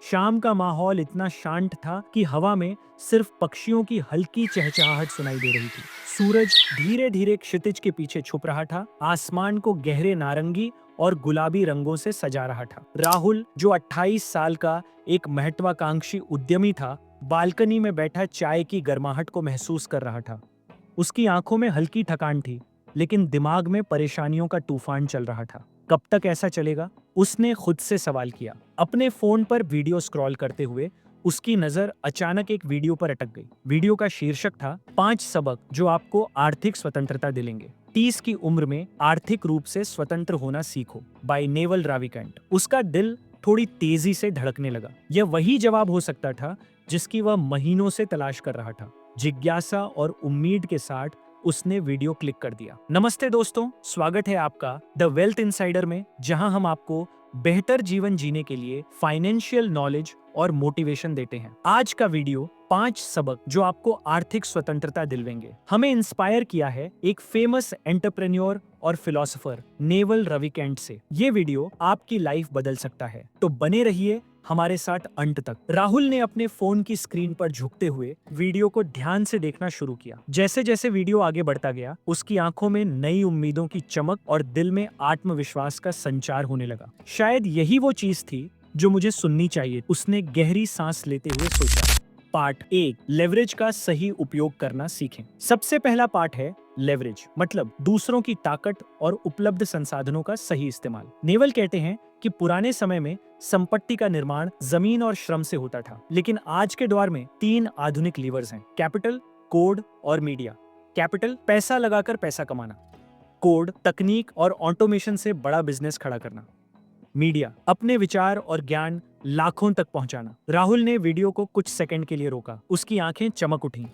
शाम का माहौल इतना शांत था कि हवा में सिर्फ पक्षियों की हल्की चहचहाहट सुनाई दे रही थी। सूरज धीरे धीरे क्षितिज के पीछे छुप रहा था, आसमान को गहरे नारंगी और गुलाबी रंगों से सजा रहा था। राहुल, जो 28 साल का एक महत्वाकांक्षी उद्यमी था, बालकनी में बैठा चाय की गर्माहट को महसूस कर रहा था। उसकी आंखों में हल्की थकान थी, लेकिन दिमाग में परेशानियों का तूफान चल रहा था। कब तक ऐसा चलेगा? उसने खुद से सवाल किया। अपने फोन पर वीडियो स्क्रॉल करते हुए उसकी नजर अचानक एक वीडियो पर अटक गई। वीडियो का शीर्षक था 5 सबक जो आपको आर्थिक स्वतंत्रता दिलाएंगे। 30 की उम्र में आर्थिक रूप से स्वतंत्र होना सीखो, बाय नेवल राविकांत। उसका दिल थोड़ी तेजी से धड़कने लगा। यह वही जवाब हो सकता था जिसकी वह महीनों से तलाश कर रहा था। जिज्ञासा और उम्मीद के साथ उसने वीडियो क्लिक कर दिया। नमस्ते दोस्तों, स्वागत है आपका द वेल्थ इनसाइडर में, जहां हम आपको बेहतर जीवन जीने के लिए फाइनेंशियल नॉलेज और मोटिवेशन देते हैं। आज का वीडियो 5 सबक जो आपको आर्थिक स्वतंत्रता दिलवेंगे। हमें इंस्पायर किया है एक फेमस एंटरप्रेन्योर और फिलोसोफर नेवल राविकांत से। ये वीडियो आपकी लाइफ बदल सकता है, तो बने रहिए हमारे साथ अंत तक। राहुल ने अपने फोन की स्क्रीन पर झुकते हुए वीडियो को ध्यान से देखना शुरू किया। जैसे जैसे वीडियो आगे बढ़ता गया, उसकी आंखों में नई उम्मीदों की चमक और दिल में आत्मविश्वास का संचार होने लगा। शायद यही वो चीज थी जो मुझे सुननी चाहिए, उसने गहरी सांस लेते हुए सोचा। पार्ट 1, लेवरेज का सही उपयोग करना सीखें। सबसे पहला पार्ट है लेवरेज, मतलब दूसरों की ताकत और उपलब्ध संसाधनों का सही इस्तेमाल। नेवल कहते हैं कि पुराने समय में संपत्ति का निर्माण जमीन और श्रम से होता था, लेकिन आज के दौर में 3 आधुनिक लीवर्स हैं: कैपिटल, कोड और मीडिया। कैपिटल, पैसा लगाकर पैसा कमाना। कोड, तकनीक और ऑटोमेशन से बड़ा बिजनेस खड़ा करना। मीडिया, अपने विचार और ज्ञान लाखों तक पहुंचाना। राहुल ने वीडियो को कुछ सेकंड के लिए रोका। उसकी आंखें चमक उठीं।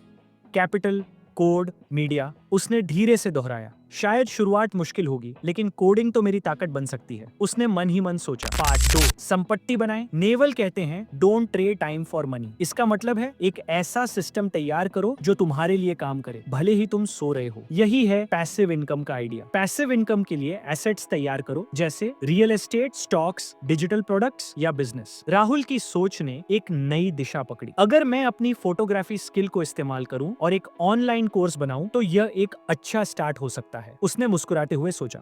कैपिटल, कोड, मीडिया, उसने धीरे से दोहराया। शायद शुरुआत मुश्किल होगी, लेकिन कोडिंग तो मेरी ताकत बन सकती है, उसने मन ही मन सोचा। पार्ट 2, संपत्ति बनाएं। नेवल कहते हैं don't trade time for money. इसका मतलब है एक ऐसा सिस्टम तैयार करो जो तुम्हारे लिए काम करे, भले ही तुम सो रहे हो। यही है पैसिव इनकम का आइडिया। पैसिव इनकम के लिए एसेट्स तैयार करो, जैसे real estate, stocks, digital products या बिजनेस। राहुल की सोच ने एक नई दिशा पकड़ी। अगर मैं अपनी फोटोग्राफी स्किल को इस्तेमाल करूं और एक ऑनलाइन कोर्स बनाऊं तो यह एक अच्छा स्टार्ट हो सकता है, उसने मुस्कुराते हुए सोचा।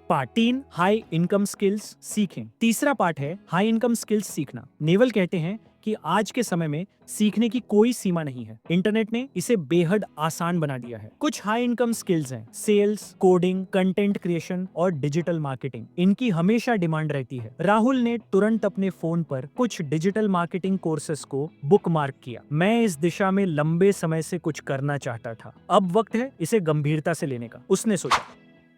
पार्ट 3, हाई इनकम स्किल्स सीखें। तीसरा पार्ट है हाई इनकम स्किल्स सीखना। नेवल कहते हैं कि आज के समय में सीखने की कोई सीमा नहीं है। इंटरनेट ने इसे बेहद आसान बना दिया है। कुछ हाई इनकम स्किल्स हैं: सेल्स, कोडिंग, कंटेंट क्रिएशन और डिजिटल मार्केटिंग। इनकी हमेशा डिमांड रहती है। राहुल ने तुरंत अपने फोन पर कुछ डिजिटल मार्केटिंग कोर्सेस को बुकमार्क किया। मैं इस दिशा में लंबे समय से कुछ करना चाहता था, अब वक्त है इसे गंभीरता से लेने का, उसने सोचा।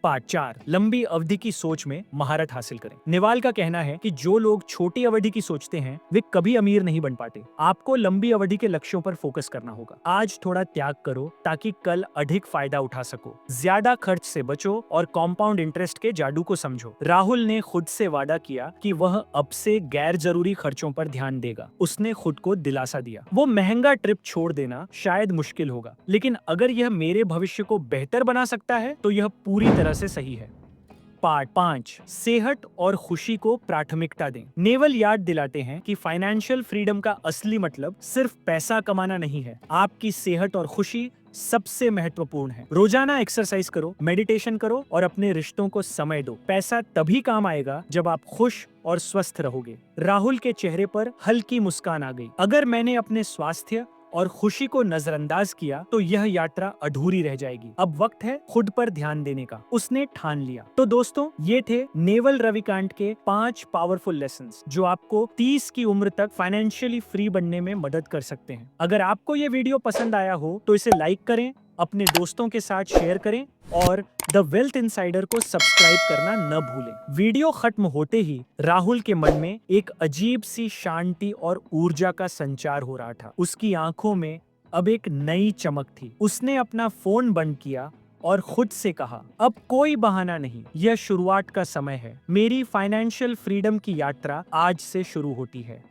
पार्ट 4, लंबी अवधि की सोच में महारत हासिल करें। नेवाल का कहना है कि जो लोग छोटी अवधि की सोचते हैं वे कभी अमीर नहीं बन पाते। आपको लंबी अवधि के लक्ष्यों पर फोकस करना होगा। आज थोड़ा त्याग करो ताकि कल अधिक फायदा उठा सको। ज्यादा खर्च से बचो और कॉम्पाउंड इंटरेस्ट के जादू को समझो। राहुल ने खुद से वादा किया कि वह अब से गैर जरूरी खर्चों पर ध्यान देगा। उसने खुद को दिलासा दिया, वो महंगा ट्रिप छोड़ देना शायद मुश्किल होगा, लेकिन अगर यह मेरे भविष्य को बेहतर बना सकता है तो यह पूरी तरह से सही है। पार्ट 5, सेहत और खुशी को प्राथमिकता दें। नेवल याद दिलाते हैं कि फाइनेंशियल फ्रीडम का असली मतलब सिर्फ पैसा कमाना नहीं है। आपकी सेहत और खुशी सबसे महत्वपूर्ण है। रोजाना एक्सरसाइज करो, मेडिटेशन करो और अपने रिश्तों को समय दो। पैसा तभी काम आएगा जब आप खुश और स्वस्थ रहोगे। राहुल के चेहरे पर हल्की मुस्कान आ गई। अगर मैंने अपने स्वास्थ्य और खुशी को नजरअंदाज किया तो यह यात्रा अधूरी रह जाएगी। अब वक्त है खुद पर ध्यान देने का, उसने ठान लिया। तो दोस्तों, ये थे नेवल राविकांत के 5 पावरफुल लेसन्स जो आपको 30 की उम्र तक फाइनेंशियली फ्री बनने में मदद कर सकते हैं। अगर आपको ये वीडियो पसंद आया हो तो इसे लाइक करें, अपने दोस्तों के साथ शेयर करें और द वेल्थ इनसाइडर को सब्सक्राइब करना न भूलें। वीडियो खत्म होते ही राहुल के मन में एक अजीब सी शांति और ऊर्जा का संचार हो रहा था। उसकी आंखों में अब एक नई चमक थी। उसने अपना फोन बंद किया और खुद से कहा, अब कोई बहाना नहीं, यह शुरुआत का समय है। मेरी फाइनेंशियल फ्रीडम की यात्रा आज से शुरू होती है।